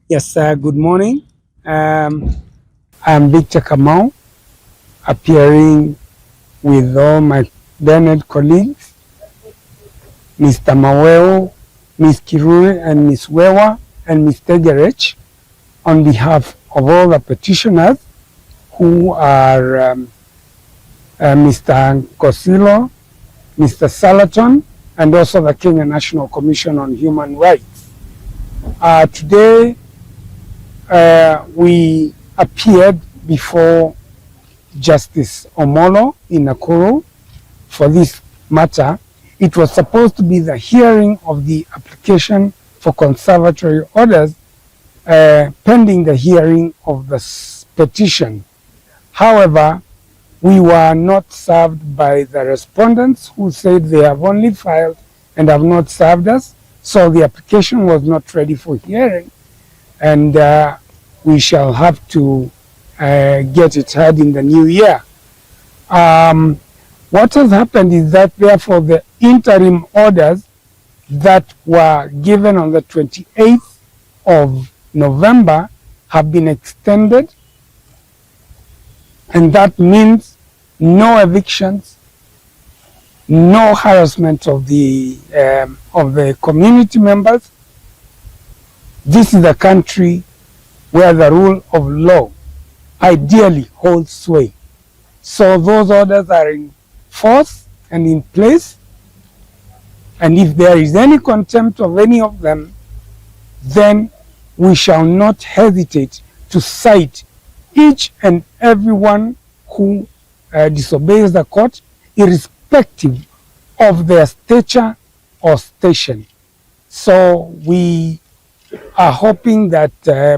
Yes, good morning. I'm Victor Kamau, appearing with all my learned colleagues, Mr. Maweo, Ms. Kirui, and Ms. Wewa, and Ms. Tegerech, on behalf of all the petitioners who are Mr. Nkosilo, Mr. Salaton, and also the Kenya National Commission on Human Rights. Today, we appeared before Justice Omolo in Nakuru for this matter. It was supposed to be the hearing of the application for conservatory orders pending the hearing of the petition. However, we were not served by the respondents, who said they have only filed and have not served us, so the application was not ready for hearing, and we shall have to get it heard in the new year. What has happened is that therefore the interim orders that were given on the 28th of November have been extended, and that means no evictions, no harassment of the community members. This is a country where the rule of law ideally holds sway. So those orders are in force and in place, and if there is any contempt of any of them, then we shall not hesitate to cite each and everyone who disobeys the court, irrespective of their stature or station. So we are hoping that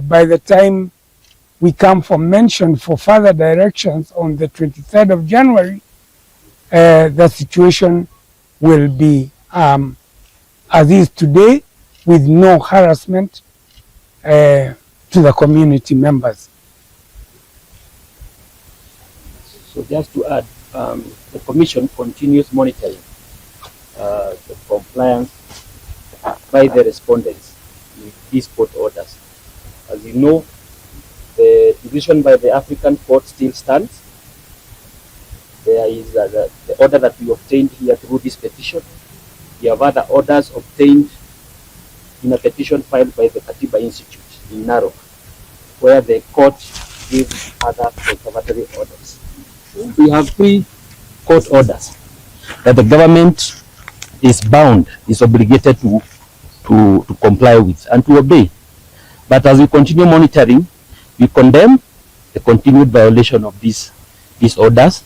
by the time we come for mention for further directions on the 23rd of January, the situation will be as is today, with no harassment to the community members. So just to add, the Commission continues monitoring the compliance by the respondents with these court orders. As you know, the decision by the African Court still stands. There is the order that we obtained here through this petition. We have other orders obtained in a petition filed by the Katiba Institute in Narok, where the court gives other conservatory orders. We have 3 court orders that the government is bound, is obligated to comply with and to obey. But as we continue monitoring, we condemn the continued violation of these orders,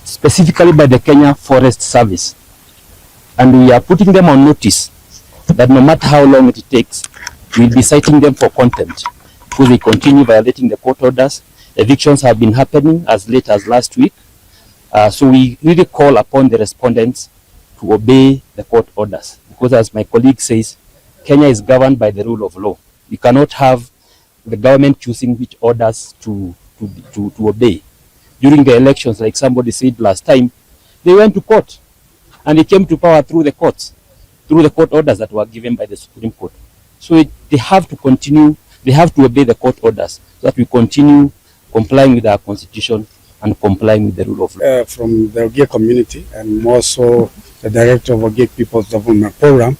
specifically by the Kenya Forest Service. And we are putting them on notice that no matter how long it takes, we'll be citing them for contempt because they continue violating the court orders. Evictions have been happening as late as last week. So we really call upon the respondents to obey the court orders, because as my colleague says, Kenya is governed by the rule of law. We cannot have the government choosing which orders to obey. During the elections, like somebody said last time, they went to court and they came to power through the courts, through the court orders that were given by the Supreme Court. So they have to continue, they have to obey the court orders so that we continue complying with our constitution and complying with the rule of law. From the Ogiek community, and more so the director of Ogiek People's Development Program,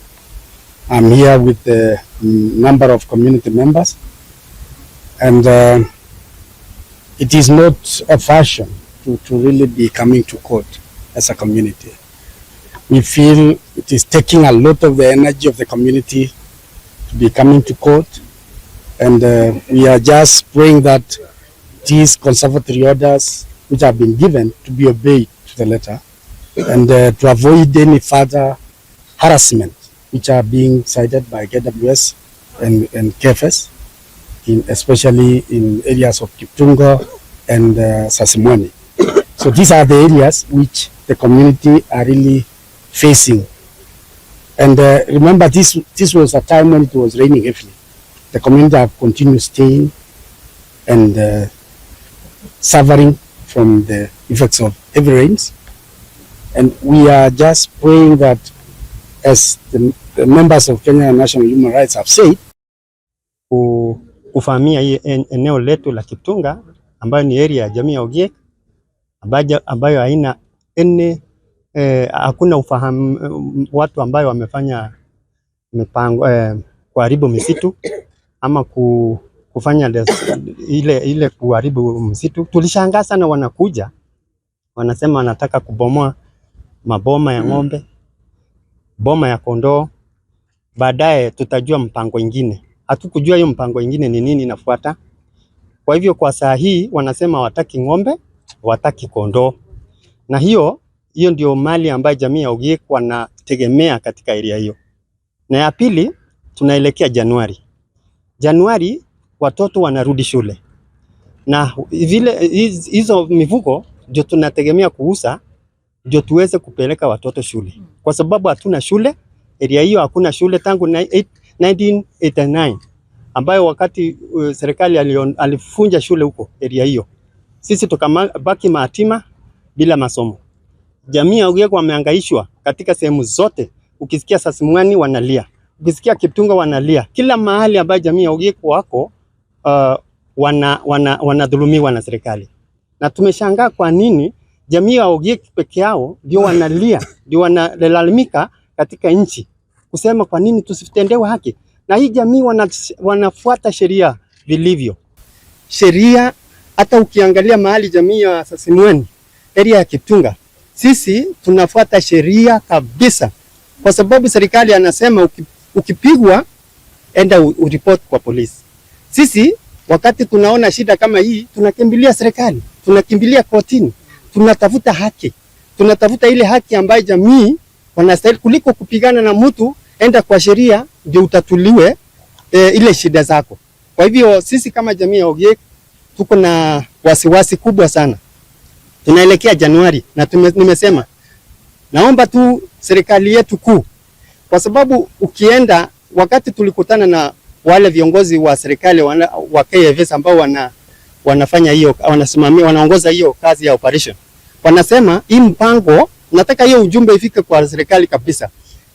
I'm here with a number of community members, and it is not a fashion to really be coming to court as a community. We feel it is taking a lot of the energy of the community to be coming to court, and we are just praying that these conservatory orders which have been given to be obeyed to the letter, and to avoid any further harassment which are being cited by KWS and KFS, especially in areas of Kiptungo and Sasimwani. So these are the areas which the community are really facing. And remember, this was a time when it was raining heavily. The community have continued staying and suffering from the effects of heavy rains. And we are just praying that, as the members of Kenya National Human Rights have said, kufahamia hii eneo letu la Kiptunga ambayo ni area ya jamii ya Ogiek ambayo haina hakuna ufahamu watu ambayo wamefanya mipango kuharibu misitu ama kufanya ile kuharibu msitu. Tulishangaa sana, wanakuja wanasema wanataka kubomoa maboma ya ng'ombe, boma ya kondoo. Baadaye tutajua mpango ingine. Hatukujua hiyo mpango ingine ni nini inafuata. Kwa hivyo kwa saa hii wanasema wataki ng'ombe, wataki kondoo. Na hiyo ndio mali ambayo jamii ya Ogiek wanategemea katika area hiyo. Na ya pili, tunaelekea Januari watoto wanarudi shule. Na vile hizo mifugo ndio tunategemea kuuza ndio tuweze kupeleka watoto shule. Kwa sababu hatuna shule, area hiyo hakuna shule tangu 1989 ambayo wakati serikali alifunja shule huko area hiyo. Sisi tukabaki mayatima bila masomo. Jamii ya Ogiek wamehangaishwa katika sehemu zote. Ukisikia Sasimwani wanalia, ukisikia Kiptunga wanalia. Kila mahali ambayo jamii ya Ogiek wako wanadhulumiwa na serikali. Na tumeshangaa kwa nini jamii ya Ogiek peke yao ndio wanalia, ndio wanalalamika katika nchi kusema kwa nini tusitendewe haki. Na hii jamii wanafuata sheria vilivyo. Sheria, hata ukiangalia mahali jamii ya Sasimwani, area ya Kiptunga, sisi tunafuata sheria kabisa. Kwa sababu serikali anasema ukipigwa enda uripoti kwa polisi. Sisi wakati tunaona shida kama hii, tunakimbilia serikali, tunakimbilia kotini, tunatafuta haki. Tunatafuta ile haki ambayo jamii wanastahili, kuliko kupigana na mtu. Enda kwa sheria ndio utatuliwe ile shida zako. Kwa hivyo sisi kama jamii ya Ogiek tuko na wasiwasi kubwa sana. Tunaelekea Januari na nimesema naomba tu serikali yetu kuu, kwa sababu ukienda, wakati tulikutana na wale viongozi wa serikali wa KFS ambao wanafanya hiyo, wanasimamia, wanaongoza hiyo kazi ya operation, wanasema hii mpango, nataka hiyo ujumbe ifike kwa serikali kabisa.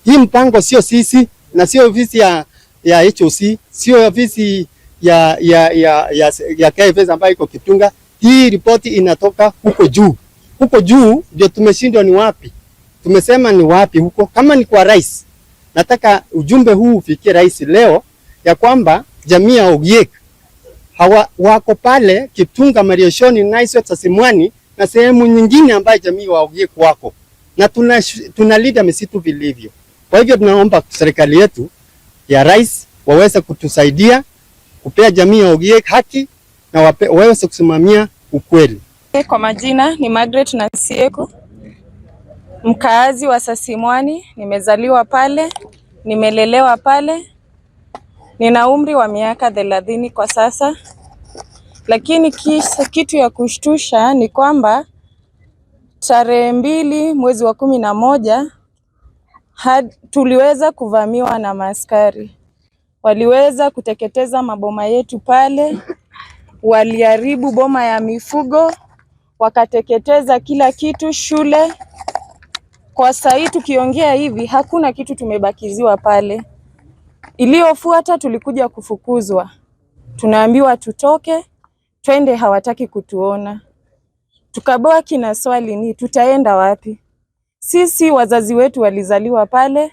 Hii mpango sio sisi na sio ofisi ya HOC, sio ofisi ya KFS ambayo iko Kiptunga. Hii ripoti inatoka huko juu. Huko juu ndio tumeshindwa ni wapi. Tumesema ni wapi huko? Kama ni kwa rais, nataka ujumbe huu ufikie rais leo ya kwamba jamii ya Ogiek wako pale Kiptunga, Marieshoni, Naisot, Sasimwani na sehemu nyingine ambayo jamii wa Ogiek wako. Na tunalinda misitu vilivyo. Kwa hivyo tunaomba serikali yetu ya rais waweze kutusaidia kupea jamii ya Ogiek haki na waweze kusimamia ukweli. Kwa majina ni Margaret Nasieko, mkaazi wa Sasimwani. Nimezaliwa pale, nimelelewa pale. Nina umri wa miaka 30 kwa sasa. Lakini kitu ya kushtusha ni kwamba tarehe 2 mwezi wa 11 tuliweza kuvamiwa na maaskari. Waliweza kuteketeza maboma yetu pale, waliharibu boma ya mifugo, wakateketeza kila kitu, shule. Kwa sasa tukiongea hivi hakuna kitu tumebakiziwa pale. Iliyofuata tulikuja kufukuzwa. Tunaambiwa tutoke, twende, hawataki kutuona. Tukabaki na swali, ni tutaenda wapi? Sisi wazazi wetu walizaliwa pale,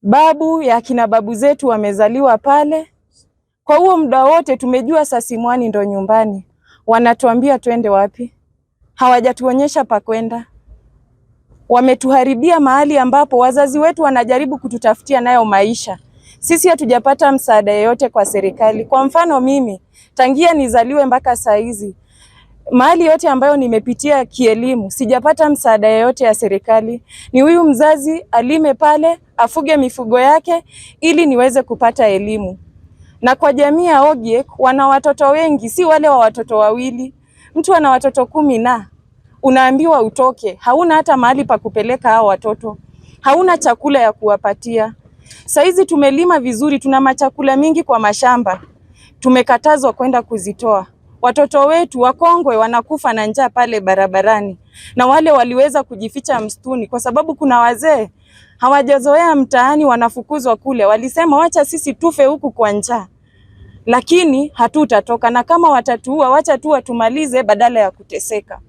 babu ya kina babu zetu wamezaliwa pale. Kwa huo muda wote tumejua Sasimwani ndo nyumbani. Wanatuambia twende wapi? Hawajatuonyesha pa kwenda. Wametuharibia mahali ambapo wazazi wetu wanajaribu kututafutia nayo maisha. Sisi hatujapata msaada yoyote kwa serikali. Kwa mfano mimi, tangia nizaliwe mpaka saa hizi, mahali yote ambayo nimepitia kielimu, sijapata msaada yoyote ya serikali. Ni huyu mzazi alime pale, afuge mifugo yake ili niweze kupata elimu. Na kwa jamii ya Ogiek wana watoto wengi, si wale wa watoto wawili. Mtu ana watoto 10 na unaambiwa utoke. Hauna hata mahali pa kupeleka hao watoto. Hauna chakula ya kuwapatia. Saizi tumelima vizuri, tuna machakula mingi kwa mashamba. Tumekatazwa kwenda kuzitoa. Watoto wetu wakongwe wanakufa na njaa pale barabarani. Na wale waliweza kujificha msituni kwa sababu kuna wazee hawajazoea mtaani, wanafukuzwa kule. Walisema wacha sisi tufe huku kwa njaa. lakini hatutatoka, na kama watatuua, wacha tu watumalize badala ya kuteseka.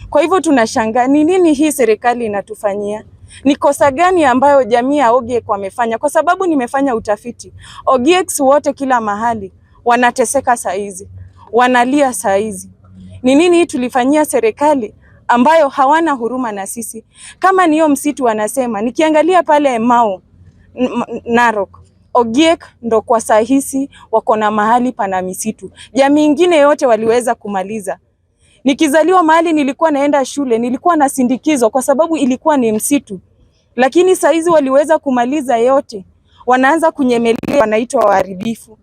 Kwa hivyo tunashangaa ni nini hii serikali inatufanyia? Ni kosa gani ambayo jamii ya Ogiek wamefanya? Kwa sababu nimefanya utafiti. Ogieks wote kila mahali wanateseka saa hizi, wanalia saa hizi. Ni nini hii tulifanyia serikali ambayo hawana huruma na sisi? Kama niyo msitu wanasema, nikiangalia pale Mau, Narok, Ogiek ndo kwa sahisi wako na mahali pana misitu. Jamii ingine yote waliweza kumaliza. Nikizaliwa mahali nilikuwa naenda shule, nilikuwa nasindikizwa kwa sababu ilikuwa ni msitu. Lakini saizi waliweza kumaliza yote. Wanaanza kunyemelea, wanaitwa waharibifu.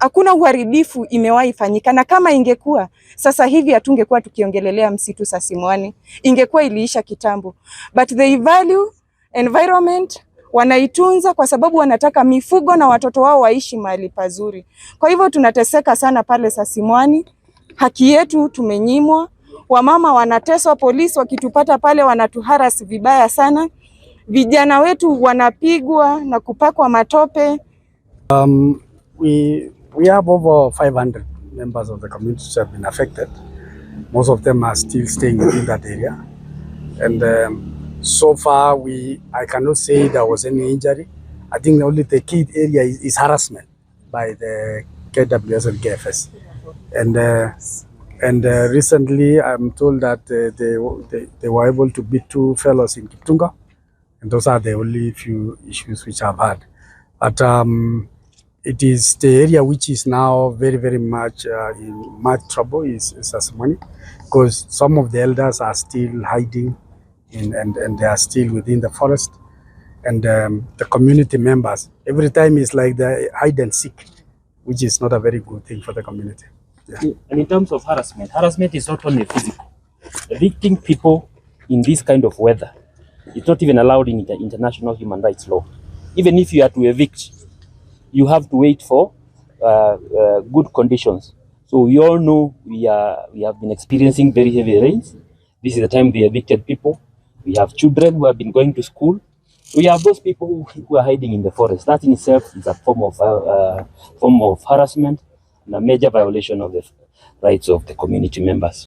Hakuna uharibifu imewahi fanyika, na kama ingekuwa sasa hivi hatungekuwa tukiongelelea msitu Sasimwani. Ingekuwa iliisha kitambo. But they value environment, wanaitunza kwa sababu wanataka mifugo na watoto wao waishi mahali pazuri. Kwa hivyo tunateseka sana pale Sasimwani. Haki yetu tumenyimwa, wamama wanateswa, polisi wakitupata pale wanatuharas vibaya sana. Vijana wetu wanapigwa na kupakwa matope. We have over 500 members of the community who have been affected. Most of them are still staying within that area. And so far, I cannot say there was any injury. I think only the key area is harassment by the KWS and KFS. And recently, I'm told that they were able to beat 2 fellows in Kiptunga. And those are the only few issues which I've had. But it is the area which is now very, very much in much trouble is Sasimwani, because some of the elders are still hiding and they are still within the forest. And the community members, every time it's like they hide and seek, which is not a very good thing for the community. Yeah. And in terms of harassment is not only physical. Evicting people in this kind of weather, it's not even allowed in international human rights law. Even if you are to evict, you have to wait for good conditions. So we all know we have been experiencing very heavy rains. This is the time we evicted people. We have children who have been going to school. We have those people who are hiding in the forest. That in itself is a form of harassment and a major violation of the rights of the community members.